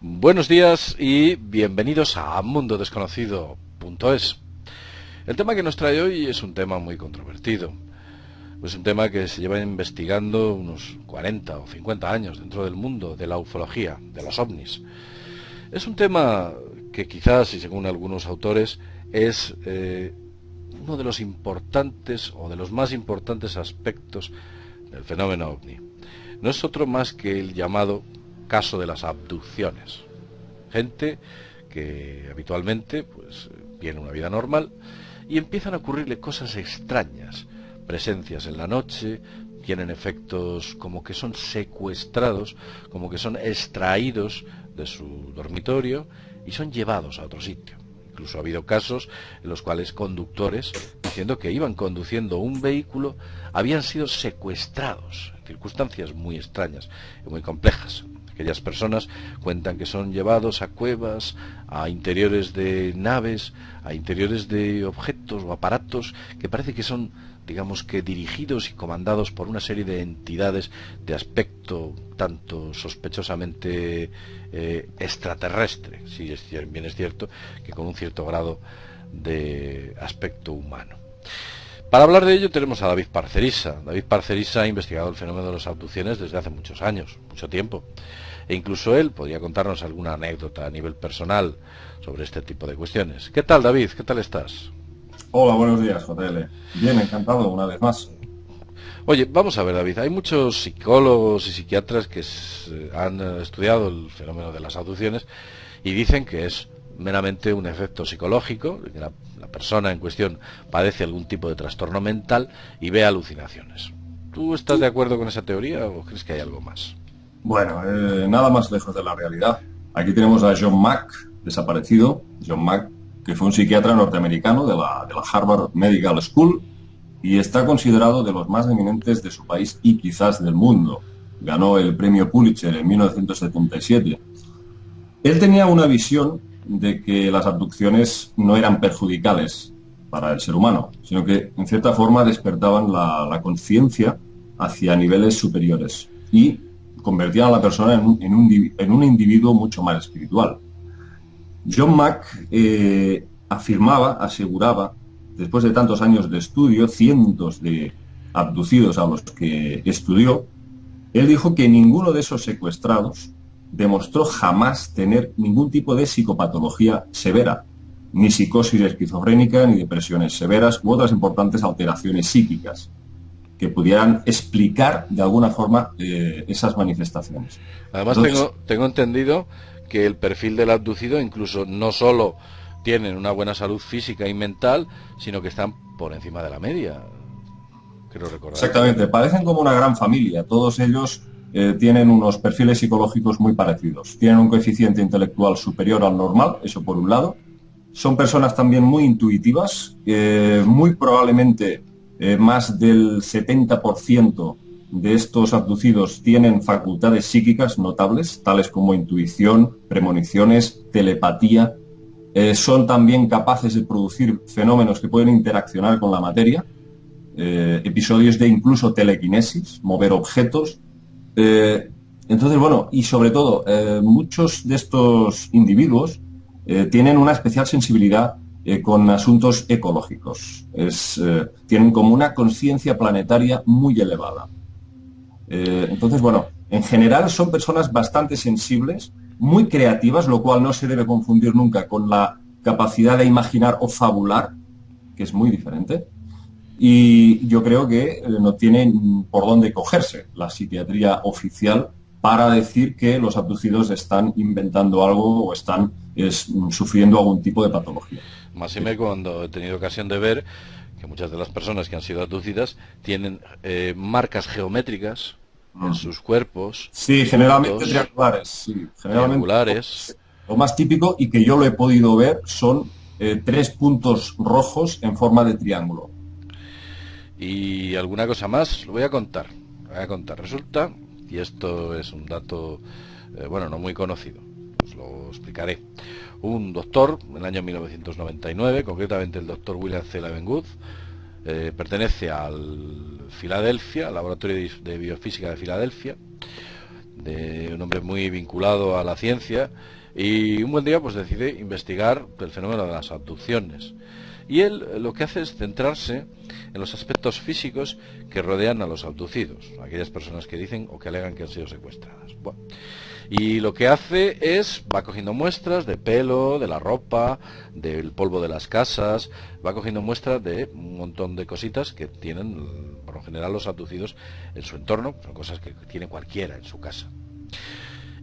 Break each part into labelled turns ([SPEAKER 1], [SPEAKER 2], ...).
[SPEAKER 1] Buenos días y bienvenidos a mundodesconocido.es. El tema que nos trae hoy es un tema muy controvertido. Es un tema que se lleva investigando unos 40 o 50 años dentro del mundo de la ufología, de los ovnis. Es un tema que quizás, y según algunos autores, es uno de los importantes o de los más importantes aspectos del fenómeno ovni. No es otro más que el llamado caso de las abducciones. Gente que habitualmente viene una vida normal y empiezan a ocurrirle cosas extrañas, presencias en la noche, tienen efectos como que son secuestrados, como que son extraídos de su dormitorio y son llevados a otro sitio. Incluso ha habido casos en los cuales conductores, diciendo que iban conduciendo un vehículo, habían sido secuestrados en circunstancias muy extrañas y muy complejas. Aquellas personas cuentan que son llevados a cuevas, a interiores de naves, a interiores de objetos o aparatos que parece que son, digamos que, dirigidos y comandados por una serie de entidades de aspecto tanto sospechosamente extraterrestre, si bien es cierto, que con un cierto grado de aspecto humano. Para hablar de ello tenemos a David Parcerisa. David Parcerisa ha investigado el fenómeno de las abducciones desde hace muchos años, mucho tiempo. E incluso él podría contarnos alguna anécdota a nivel personal sobre este tipo de cuestiones. ¿Qué tal, David? ¿Qué tal estás?
[SPEAKER 2] Hola, buenos días, JL. Bien, encantado una vez más.
[SPEAKER 1] Oye, vamos a ver, David, hay muchos psicólogos y psiquiatras que han estudiado el fenómeno de las abducciones y dicen que es meramente un efecto psicológico, que la persona en cuestión padece algún tipo de trastorno mental y ve alucinaciones. ¿Tú estás de acuerdo con esa teoría o crees que hay algo más?
[SPEAKER 2] Bueno, nada más lejos de la realidad. Aquí tenemos a John Mack, desaparecido. John Mack, que fue un psiquiatra norteamericano de la Harvard Medical School y está considerado de los más eminentes de su país y quizás del mundo. Ganó el premio Pulitzer en 1977. Él tenía una visión de que las abducciones no eran perjudiciales para el ser humano, sino que en cierta forma despertaban la conciencia hacia niveles superiores y convertían a la persona en un individuo mucho más espiritual. John Mack aseguraba, después de tantos años de estudio, cientos de abducidos a los que estudió, él dijo que ninguno de esos secuestrados demostró jamás tener ningún tipo de psicopatología severa, ni psicosis esquizofrénica, ni depresiones severas u otras importantes alteraciones psíquicas que pudieran explicar de alguna forma esas manifestaciones.
[SPEAKER 1] Además,
[SPEAKER 2] Entonces,
[SPEAKER 1] tengo entendido que el perfil del abducido incluso no solo tienen una buena salud física y mental, sino que están por encima de la media. Quiero recordar.
[SPEAKER 2] exactamente, parecen como una gran familia. Todos ellos tienen unos perfiles psicológicos muy parecidos. Tienen un coeficiente intelectual superior al normal, eso por un lado. Son personas también muy intuitivas, muy probablemente más del 70% de estos abducidos tienen facultades psíquicas notables, tales como intuición, premoniciones, telepatía. Son también capaces de producir fenómenos que pueden interaccionar con la materia, episodios de incluso telequinesis, mover objetos. Eh, entonces, bueno, y sobre todo, muchos de estos individuos tienen una especial sensibilidad con asuntos ecológicos. Tienen como una conciencia planetaria muy elevada. Entonces, bueno, en general son personas bastante sensibles, muy creativas, lo cual no se debe confundir nunca con la capacidad de imaginar o fabular, que es muy diferente. Y yo creo que no tienen por dónde cogerse la psiquiatría oficial para decir que los abducidos están inventando algo o están sufriendo algún tipo de patología.
[SPEAKER 1] Máxime cuando he tenido ocasión de ver que muchas de las personas que han sido abducidas tienen marcas geométricas en
[SPEAKER 2] Mm.
[SPEAKER 1] sus cuerpos,
[SPEAKER 2] Sí, generalmente
[SPEAKER 1] puntos
[SPEAKER 2] triangulares, sí, generalmente.
[SPEAKER 1] triangulares.
[SPEAKER 2] Lo más típico y que yo lo he podido ver son tres puntos rojos en forma de triángulo.
[SPEAKER 1] Y alguna cosa más, lo voy a contar. Lo voy a contar. Resulta, y esto es un dato, bueno, no muy conocido, os lo explicaré. Un doctor, en el año 1999, concretamente el doctor William C. Leavengood, pertenece al Laboratorio de Biofísica de Filadelfia, de un hombre muy vinculado a la ciencia, y un buen día pues decide investigar el fenómeno de las abducciones. Y él lo que hace es centrarse en los aspectos físicos que rodean a los abducidos, aquellas personas que dicen o que alegan que han sido secuestradas. Bueno, y lo que hace es, va cogiendo muestras de pelo, de la ropa, del polvo de las casas, va cogiendo muestras de un montón de cositas que tienen, por lo general, los abducidos en su entorno, son cosas que tiene cualquiera en su casa.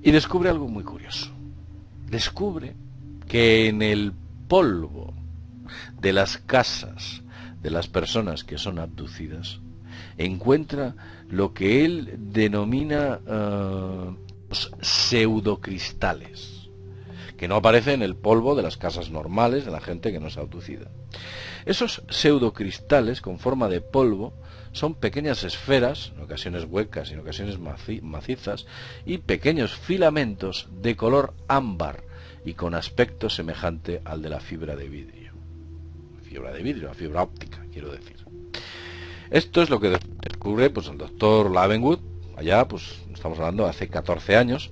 [SPEAKER 1] Y descubre algo muy curioso. Descubre que en el polvo de las casas de las personas que son abducidas encuentra lo que él denomina los pseudocristales, que no aparecen en el polvo de las casas normales de la gente que no es abducida. Esos pseudocristales con forma de polvo son pequeñas esferas, en ocasiones huecas y en ocasiones macizas, y pequeños filamentos de color ámbar y con aspecto semejante al de la fibra de vidrio. La fibra óptica, quiero decir. Esto es lo que descubre pues el doctor Leavenworth, allá, pues estamos hablando hace 14 años,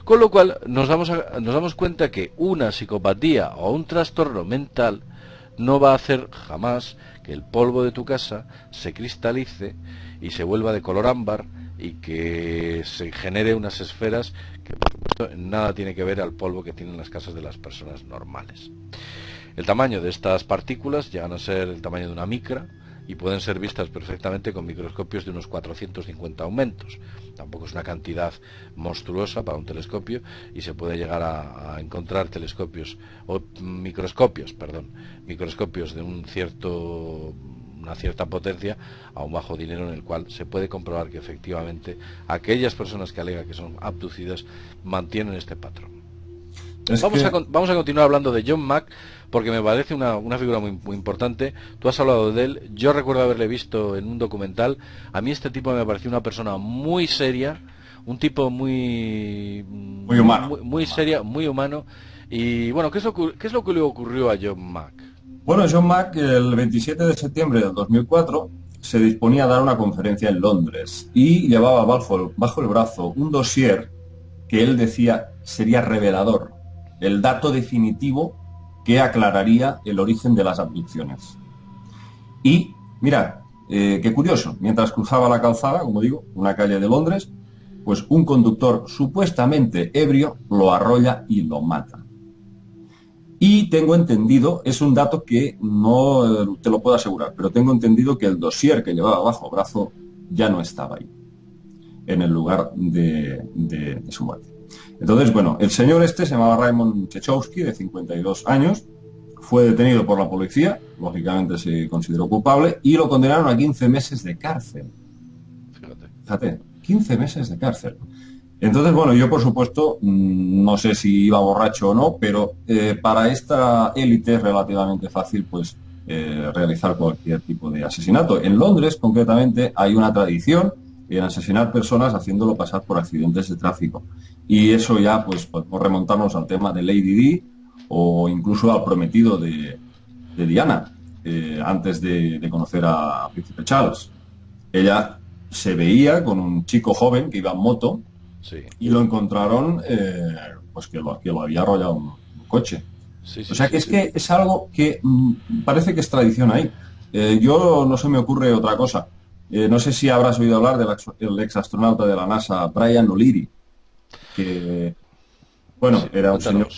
[SPEAKER 1] con lo cual nos damos cuenta que una psicopatía o un trastorno mental no va a hacer jamás que el polvo de tu casa se cristalice y se vuelva de color ámbar y que se genere unas esferas que por supuesto nada tiene que ver al polvo que tienen las casas de las personas normales. El tamaño de estas partículas llegan a ser el tamaño de una micra y pueden ser vistas perfectamente con microscopios de unos 450 aumentos. Tampoco es una cantidad monstruosa para un telescopio, y se puede llegar a encontrar microscopios de una cierta potencia a un bajo dinero, en el cual se puede comprobar que efectivamente aquellas personas que alegan que son abducidas mantienen este patrón. Vamos a continuar hablando de John Mack, porque me parece una figura muy importante. Tú has hablado de él, yo recuerdo haberle visto en un documental. A mí este tipo me pareció una persona muy seria, un tipo muy
[SPEAKER 2] humano,
[SPEAKER 1] muy seria, muy humano. Y bueno, ¿qué es lo que le ocurrió a John Mack?
[SPEAKER 2] Bueno, John Mack, el 27 de septiembre del 2004 se disponía a dar una conferencia en Londres y llevaba bajo el brazo un dossier que él decía sería revelador, el dato definitivo que aclararía el origen de las abducciones. Y, mira, qué curioso, mientras cruzaba la calzada, como digo, una calle de Londres, pues un conductor supuestamente ebrio lo arrolla y lo mata. Y tengo entendido, es un dato que no te lo puedo asegurar, pero tengo entendido que el dossier que llevaba bajo brazo ya no estaba ahí, en el lugar de su muerte. Entonces, bueno, el señor este se llamaba Raymond Chechowski, de 52 años, fue detenido por la policía, lógicamente se consideró culpable, y lo condenaron a 15 meses de cárcel. Fíjate, 15 meses de cárcel. Entonces, bueno, yo por supuesto, no sé si iba borracho o no, pero para esta élite es relativamente fácil, pues, realizar cualquier tipo de asesinato. En Londres, concretamente, hay una tradición en asesinar personas haciéndolo pasar por accidentes de tráfico. Y eso ya, pues, podemos remontarnos al tema de Lady Di o incluso al prometido de Diana, antes de conocer a Príncipe Charles. Ella se veía con un chico joven que iba en moto, sí, y lo encontraron, pues que lo había arrollado un coche. Sí, sí, o sea que sí, que es algo que parece que es tradición ahí. Yo no se me ocurre otra cosa. No sé si habrás oído hablar del ex astronauta de la NASA, Brian O'Leary, que, bueno, era un señor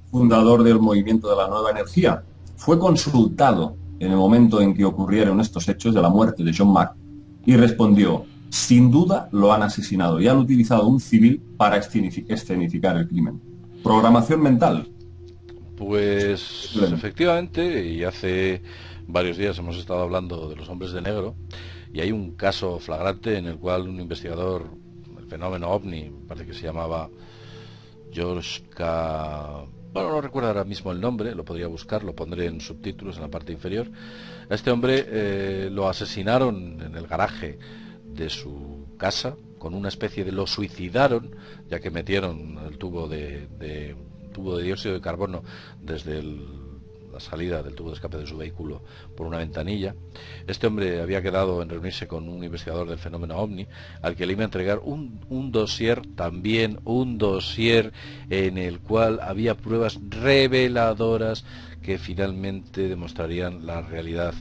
[SPEAKER 2] fundador del movimiento de la nueva energía. Fue consultado en el momento en que ocurrieron estos hechos de la muerte de John Mack y respondió: sin duda lo han asesinado y han utilizado un civil para escenificar el crimen. Programación mental.
[SPEAKER 1] Pues efectivamente, y hace varios días hemos estado hablando de los hombres de negro, y hay un caso flagrante en el cual un investigador, el fenómeno OVNI, parece que se llamaba George K. Bueno, no recuerdo ahora mismo el nombre, lo podría buscar, lo pondré en subtítulos en la parte inferior. A este hombre lo asesinaron en el garaje de su casa con una especie de... lo suicidaron, ya que metieron el tubo de dióxido de carbono desde la salida del tubo de escape de su vehículo por una ventanilla. Este hombre había quedado en reunirse con un investigador del fenómeno OVNI, al que le iba a entregar un dossier, también un dossier en el cual había pruebas reveladoras que finalmente demostrarían la realidad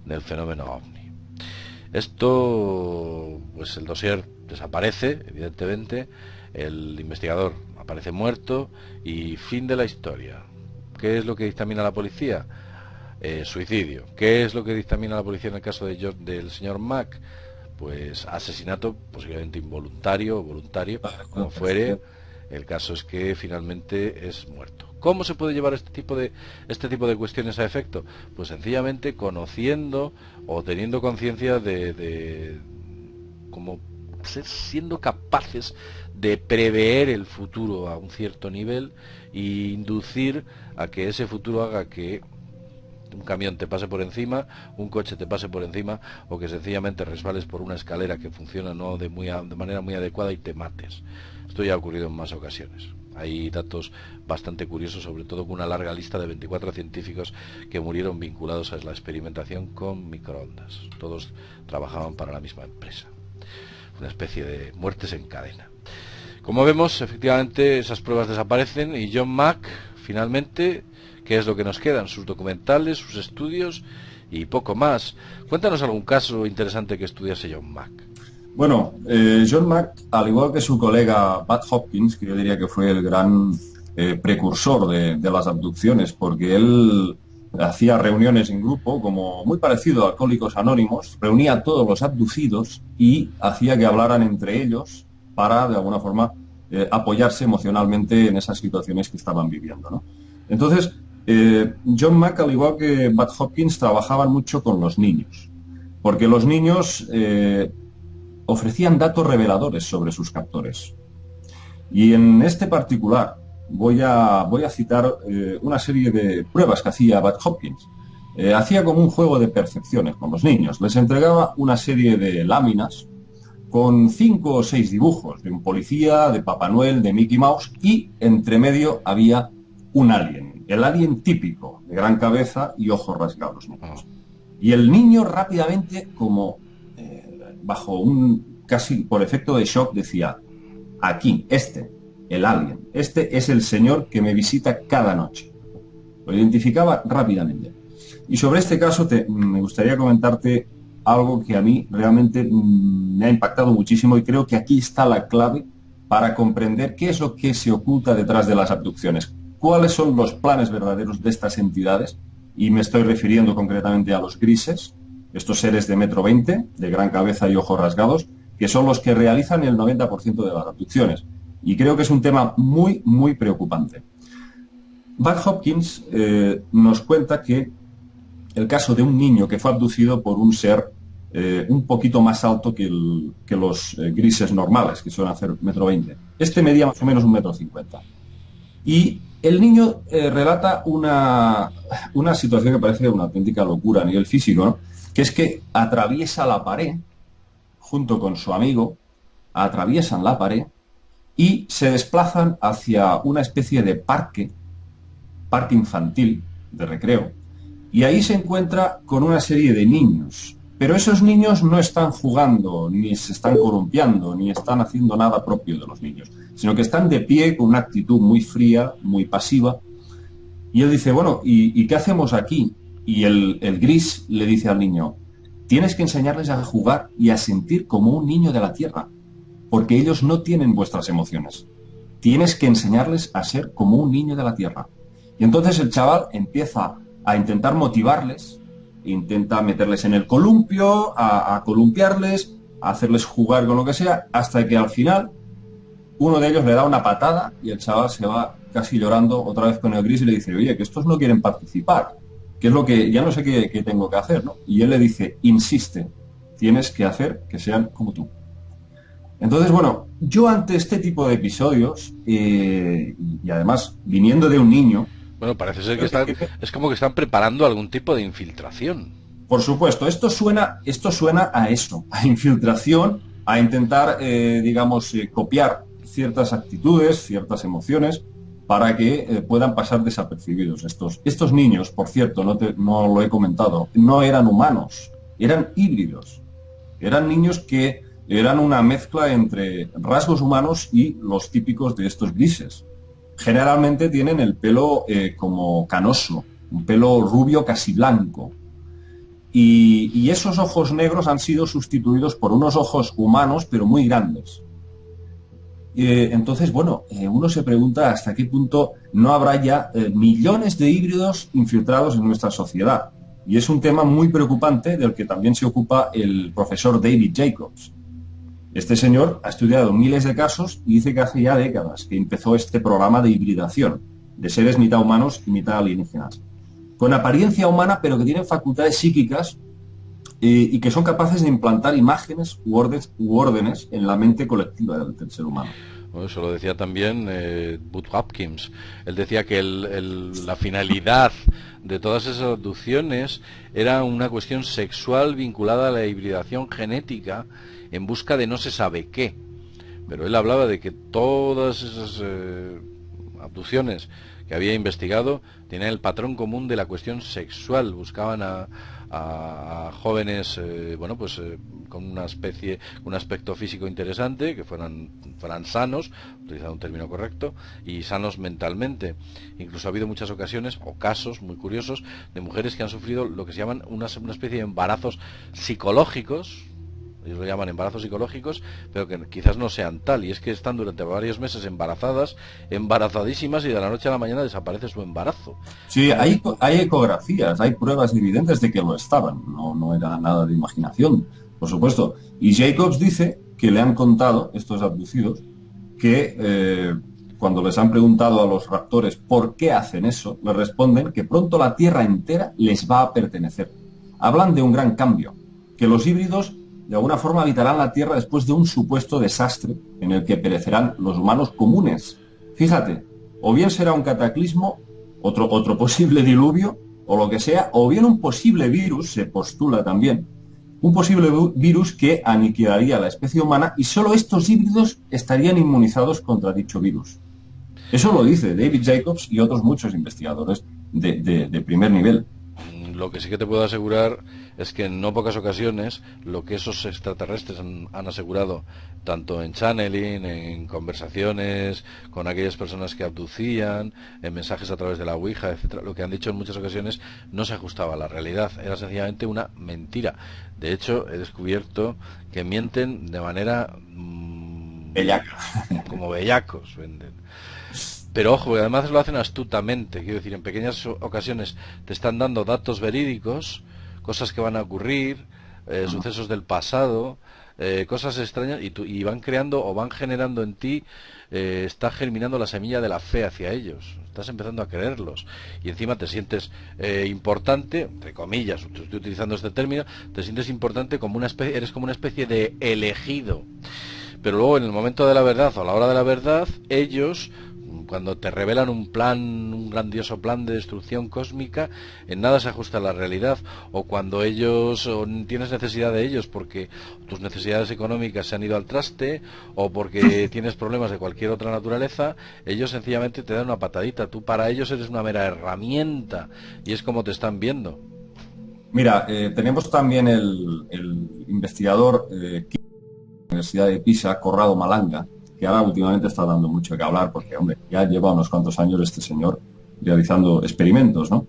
[SPEAKER 1] del fenómeno OVNI. Esto, pues el dossier desaparece, evidentemente, el investigador aparece muerto y fin de la historia. ¿Qué es lo que dictamina la policía? Suicidio. ¿Qué es lo que dictamina la policía en el caso del señor Mack? Pues asesinato, posiblemente involuntario o voluntario, como fuere. El caso es que finalmente es muerto. ¿Cómo se puede llevar este tipo de cuestiones a efecto? Pues sencillamente conociendo o teniendo conciencia de cómo siendo capaces de prever el futuro a un cierto nivel e inducir a que ese futuro haga que un camión te pase por encima, un coche te pase por encima, o que sencillamente resbales por una escalera que funciona no de manera muy adecuada y te mates. Esto ya ha ocurrido en más ocasiones. Hay datos bastante curiosos, sobre todo con una larga lista de 24 científicos que murieron vinculados a la experimentación con microondas. Todos trabajaban para la misma empresa. Una especie de muertes en cadena. Como vemos, efectivamente esas pruebas desaparecen y John Mack, finalmente, ¿qué es lo que nos quedan? Sus documentales, sus estudios y poco más. Cuéntanos algún caso interesante que estudiase John Mack.
[SPEAKER 2] Bueno, John Mack, al igual que su colega Bud Hopkins, que yo diría que fue el gran precursor de las abducciones, porque él hacía reuniones en grupo, como muy parecido a Alcohólicos Anónimos, reunía a todos los abducidos y hacía que hablaran entre ellos para, de alguna forma, apoyarse emocionalmente en esas situaciones que estaban viviendo, ¿no? Entonces, John Mack, al igual que Bud Hopkins, trabajaban mucho con los niños, porque los niños ofrecían datos reveladores sobre sus captores. Y en este particular voy a citar una serie de pruebas que hacía Bud Hopkins. Hacía como un juego de percepciones con los niños. Les entregaba una serie de láminas con 5 o 6 dibujos de un policía, de Papá Noel, de Mickey Mouse, y entre medio había un alien, el alien típico, de gran cabeza y ojos rasgados. Y el niño rápidamente, como bajo casi por efecto de shock, decía: aquí, el alien, este es el señor que me visita cada noche. Lo identificaba rápidamente. Y sobre este caso me gustaría comentarte algo que a mí realmente me ha impactado muchísimo, y creo que aquí está la clave para comprender qué es lo que se oculta detrás de las abducciones, cuáles son los planes verdaderos de estas entidades, y me estoy refiriendo concretamente a los grises, estos seres de 1,20 m, de gran cabeza y ojos rasgados, que son los que realizan el 90% de las abducciones. Y creo que es un tema muy, muy preocupante. Bud Hopkins nos cuenta que el caso de un niño que fue abducido por un ser un poquito más alto que los grises normales, que suelen hacer 1,20 m. Este medía más o menos 1,50 m. Y el niño relata una situación que parece una auténtica locura a nivel físico, ¿no? Que es que atraviesa la pared, junto con su amigo, atraviesan la pared y se desplazan hacia una especie de parque infantil, de recreo, y ahí se encuentra con una serie de niños. Pero esos niños no están jugando, ni se están columpiando, ni están haciendo nada propio de los niños, sino que están de pie con una actitud muy fría, muy pasiva. Y él dice: bueno, ¿y qué hacemos aquí? Y el gris le dice al niño: tienes que enseñarles a jugar y a sentir como un niño de la tierra, porque ellos no tienen vuestras emociones. Tienes que enseñarles a ser como un niño de la tierra. Y entonces el chaval empieza a intentar motivarles, intenta meterles en el columpio, a columpiarles, a hacerles jugar con lo que sea, hasta que al final uno de ellos le da una patada y el chaval se va casi llorando otra vez con el gris y le dice: oye, que estos no quieren participar, que es lo que ya no sé qué tengo que hacer, ¿no? Y él le dice: insiste, tienes que hacer que sean como tú. Entonces, bueno, yo ante este tipo de episodios, y además viniendo de un niño...
[SPEAKER 1] Bueno, parece ser que es como que están preparando algún tipo de infiltración.
[SPEAKER 2] Por supuesto, esto suena a eso, a infiltración, a intentar, copiar ciertas actitudes, ciertas emociones. para que puedan pasar desapercibidos. Estos niños, por cierto, no lo he comentado, no eran humanos, eran híbridos. Eran niños que eran una mezcla entre rasgos humanos y los típicos de estos grises. Generalmente tienen el pelo como canoso, un pelo rubio casi blanco. Y esos ojos negros han sido sustituidos por unos ojos humanos, pero muy grandes. Entonces, bueno, uno se pregunta hasta qué punto no habrá ya millones de híbridos infiltrados en nuestra sociedad. Y es un tema muy preocupante del que también se ocupa el profesor David Jacobs. Este señor ha estudiado miles de casos y dice que hace ya décadas que empezó este programa de hibridación de seres mitad humanos y mitad alienígenas, con apariencia humana pero que tienen facultades psíquicas y que son capaces de implantar imágenes u órdenes en la mente colectiva del ser humano.
[SPEAKER 1] Bueno, eso lo decía también Butch Hopkins. Él decía que la finalidad de todas esas abducciones era una cuestión sexual vinculada a la hibridación genética en busca de no se sabe qué. Pero él hablaba de que todas esas abducciones que había investigado tenían el patrón común de la cuestión sexual. Buscaban a jóvenes con un aspecto físico interesante, que fueran sanos, utilizando un término correcto, y sanos mentalmente. Incluso ha habido muchas ocasiones o casos muy curiosos de mujeres que han sufrido lo que se llaman una especie de embarazos psicológicos. Ellos lo llaman embarazos psicológicos, pero que quizás no sean tal, y es que están durante varios meses embarazadísimas, y de la noche a la mañana desaparece su embarazo.
[SPEAKER 2] Sí, hay ecografías, hay pruebas evidentes de que lo estaban, no era nada de imaginación, por supuesto. Y Jacobs dice que le han contado, estos abducidos, que cuando les han preguntado a los raptores por qué hacen eso, les responden que pronto la Tierra entera les va a pertenecer. Hablan de un gran cambio, que los híbridos de alguna forma habitarán la Tierra después de un supuesto desastre en el que perecerán los humanos comunes. Fíjate, o bien será un cataclismo, otro posible diluvio, o lo que sea, o bien un posible virus, se postula también, un posible virus que aniquilaría a la especie humana y solo estos híbridos estarían inmunizados contra dicho virus. Eso lo dice David Jacobs y otros muchos investigadores de primer nivel.
[SPEAKER 1] Lo que sí que te puedo asegurar es que en no pocas ocasiones lo que esos extraterrestres han asegurado, tanto en channeling, en conversaciones con aquellas personas que abducían, en mensajes a través de la Ouija, etcétera, lo que han dicho en muchas ocasiones no se ajustaba a la realidad, era sencillamente una mentira. De hecho, he descubierto que mienten de manera
[SPEAKER 2] bellaca,
[SPEAKER 1] como bellacos, venden. Pero ojo, además lo hacen astutamente, quiero decir, en pequeñas ocasiones te están dando datos verídicos, cosas que van a ocurrir, sucesos del pasado, cosas extrañas, y van creando o van generando en ti, está germinando la semilla de la fe hacia ellos, estás empezando a creerlos, y encima te sientes importante, entre comillas, estoy utilizando este término, te sientes importante como eres como una especie de elegido. Pero luego en el momento de la verdad o a la hora de la verdad, ellos, cuando te revelan un grandioso plan de destrucción cósmica, en nada se ajusta a la realidad. O cuando tienes necesidad de ellos porque tus necesidades económicas se han ido al traste, o porque tienes problemas de cualquier otra naturaleza, ellos sencillamente te dan una patadita. Tú para ellos eres una mera herramienta, y es como te están viendo.
[SPEAKER 2] Mira, tenemos también el investigador de la Universidad de Pisa, Corrado Malanga, que ahora últimamente está dando mucho que hablar porque, hombre, ya lleva unos cuantos años este señor realizando experimentos, ¿no?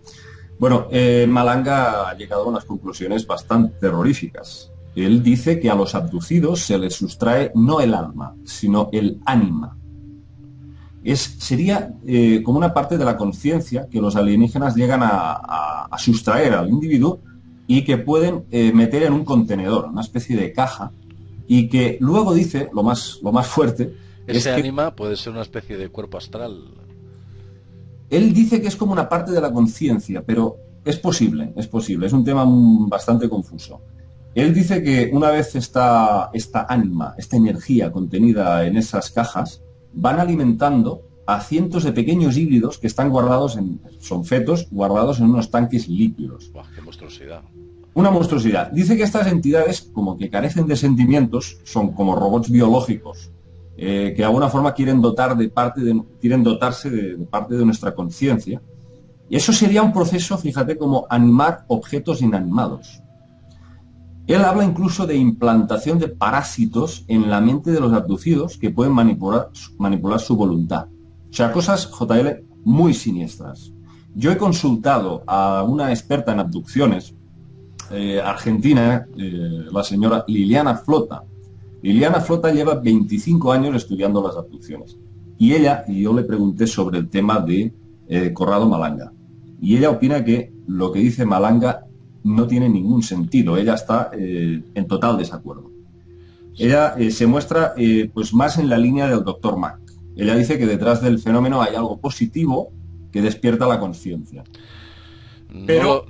[SPEAKER 2] Bueno, Malanga ha llegado a unas conclusiones bastante terroríficas. Él dice que a los abducidos se les sustrae no el alma, sino el ánima. Sería como una parte de la conciencia que los alienígenas llegan a sustraer al individuo y que pueden meter en un contenedor, una especie de caja, y que luego dice, lo más fuerte...
[SPEAKER 1] Ese ánima puede ser una especie de cuerpo astral.
[SPEAKER 2] Él dice que es como una parte de la conciencia, pero es posible, es un tema bastante confuso. Él dice que una vez esta ánima, esta energía contenida en esas cajas, van alimentando a cientos de pequeños híbridos que están son fetos guardados en unos tanques líquidos.
[SPEAKER 1] ¡Buah, qué monstruosidad!
[SPEAKER 2] Una monstruosidad. Dice que estas entidades, como que carecen de sentimientos, son como robots biológicos, que de alguna forma quieren quieren dotarse de parte de nuestra conciencia. Y eso sería un proceso, fíjate, como animar objetos inanimados. Él habla incluso de implantación de parásitos en la mente de los abducidos que pueden manipular su voluntad. O sea, cosas, JL, muy siniestras. Yo he consultado a una experta en abducciones argentina, la señora Liliana Flota. Liliana Flota lleva 25 años estudiando las abducciones. Y yo le pregunté sobre el tema de Corrado Malanga. Y ella opina que lo que dice Malanga no tiene ningún sentido. Ella está en total desacuerdo. Ella se muestra pues más en la línea del Dr. Mack. Ella dice que detrás del fenómeno hay algo positivo que despierta la conciencia.
[SPEAKER 1] Pero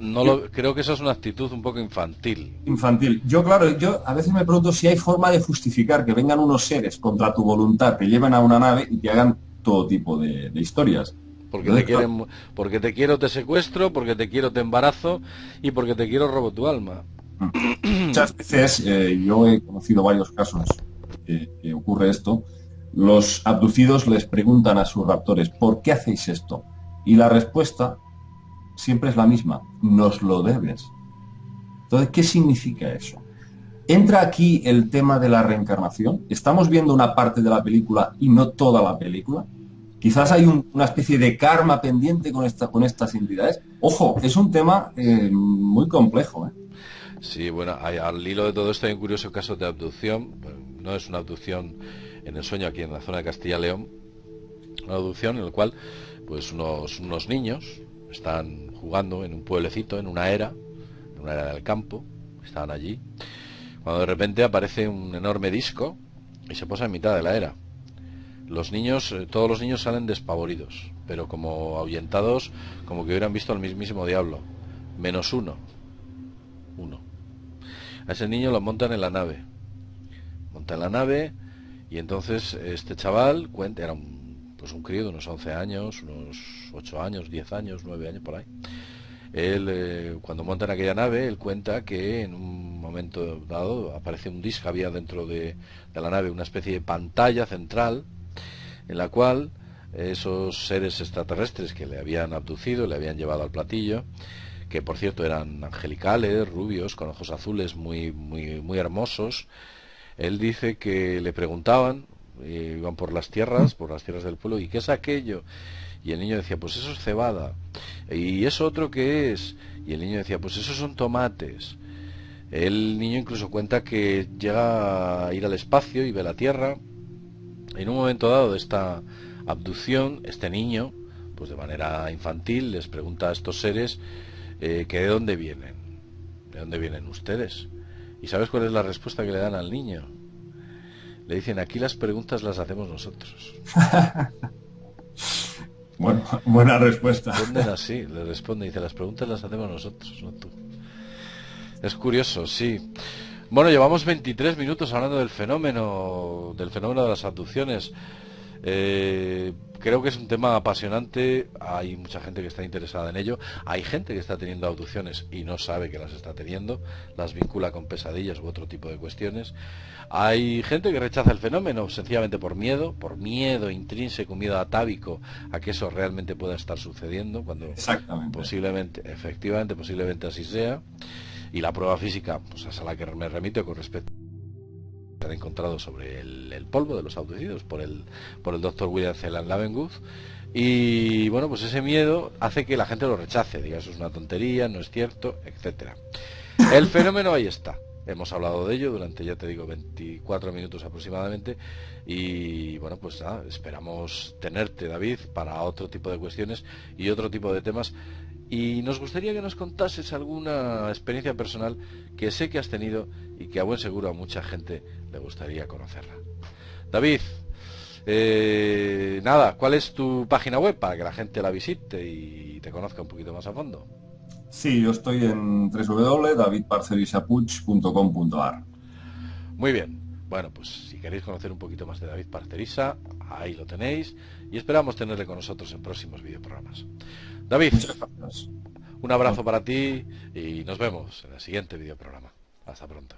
[SPEAKER 1] creo que eso es una actitud un poco infantil.
[SPEAKER 2] Infantil. Yo a veces me pregunto si hay forma de justificar que vengan unos seres contra tu voluntad, te lleven a una nave y que hagan todo tipo de historias.
[SPEAKER 1] Porque porque te quiero, te secuestro, porque te quiero, te embarazo y porque te quiero, robo tu alma.
[SPEAKER 2] Muchas veces, yo he conocido varios casos que ocurre esto, los abducidos les preguntan a sus raptores, ¿por qué hacéis esto? Y la respuesta siempre es la misma, nos lo debes. Entonces, ¿qué significa eso? ¿Entra aquí el tema de la reencarnación? ¿Estamos viendo una parte de la película y no toda la película? Quizás hay una especie de karma pendiente con estas entidades. Ojo, es un tema muy complejo, ¿eh?
[SPEAKER 1] Sí, bueno, al hilo de todo esto hay un curioso caso de abducción. No es una abducción en el sueño aquí en la zona de Castilla y León. Una abducción en la cual pues unos niños están jugando en un pueblecito, en una era del campo. Estaban allí. Cuando de repente aparece un enorme disco y se posa en mitad de la era. Todos los niños salen despavoridos, pero como ahuyentados, como que hubieran visto al mismísimo diablo. Menos uno. A ese niño lo montan en la nave. Monta en la nave y entonces este chaval era un crío de unos 11 años, unos 8 años, 10 años, 9 años por ahí. Él, cuando monta en aquella nave, él cuenta que en un momento dado aparece un disco, había dentro de la nave una especie de pantalla central en la cual esos seres extraterrestres que le habían abducido, le habían llevado al platillo, que por cierto eran angelicales, rubios, con ojos azules muy, muy, muy hermosos, él dice que le preguntaban, iban por las tierras del pueblo, ¿y qué es aquello? Y el niño decía, pues eso es cebada. ¿Y eso otro qué es? Y el niño decía, pues eso son tomates. El niño incluso cuenta que llega a ir al espacio y ve la Tierra. En un momento dado de esta abducción, este niño, pues de manera infantil, les pregunta a estos seres que de dónde vienen ustedes. ¿Y sabes cuál es la respuesta que le dan al niño? Le dicen, aquí las preguntas las hacemos nosotros.
[SPEAKER 2] Bueno, buena respuesta.
[SPEAKER 1] Responden así, le responde, dice, las preguntas las hacemos nosotros, no tú. Es curioso, sí. Bueno, llevamos 23 minutos hablando del fenómeno de las abducciones. Creo que es un tema apasionante. Hay mucha gente que está interesada en ello. Hay gente que está teniendo abducciones y no sabe que las está teniendo, las vincula con pesadillas u otro tipo de cuestiones. Hay gente que rechaza el fenómeno sencillamente por miedo intrínseco, miedo atávico a que eso realmente pueda estar sucediendo, cuando posiblemente así sea. Y la prueba física, pues es a la que me remito con respecto a han encontrado sobre el polvo de los abducidos por el Dr. William Celan Leavengood. Y bueno, pues ese miedo hace que la gente lo rechace, diga eso es una tontería, no es cierto, etcétera. El fenómeno ahí está. Hemos hablado de ello durante, ya te digo, 24 minutos aproximadamente. Y bueno, pues nada, esperamos tenerte, David, para otro tipo de cuestiones y otro tipo de temas. Y nos gustaría que nos contases alguna experiencia personal que sé que has tenido y que a buen seguro a mucha gente le gustaría conocerla. David, nada, ¿cuál es tu página web para que la gente la visite y te conozca un poquito más a fondo?
[SPEAKER 2] Sí, yo estoy en www.davidparcerisapuig.com.ar.
[SPEAKER 1] Muy bien. Bueno, pues si queréis conocer un poquito más de David Parcerisa, ahí lo tenéis y esperamos tenerle con nosotros en próximos videoprogramas. David, un abrazo para ti y nos vemos en el siguiente videoprograma. Hasta pronto.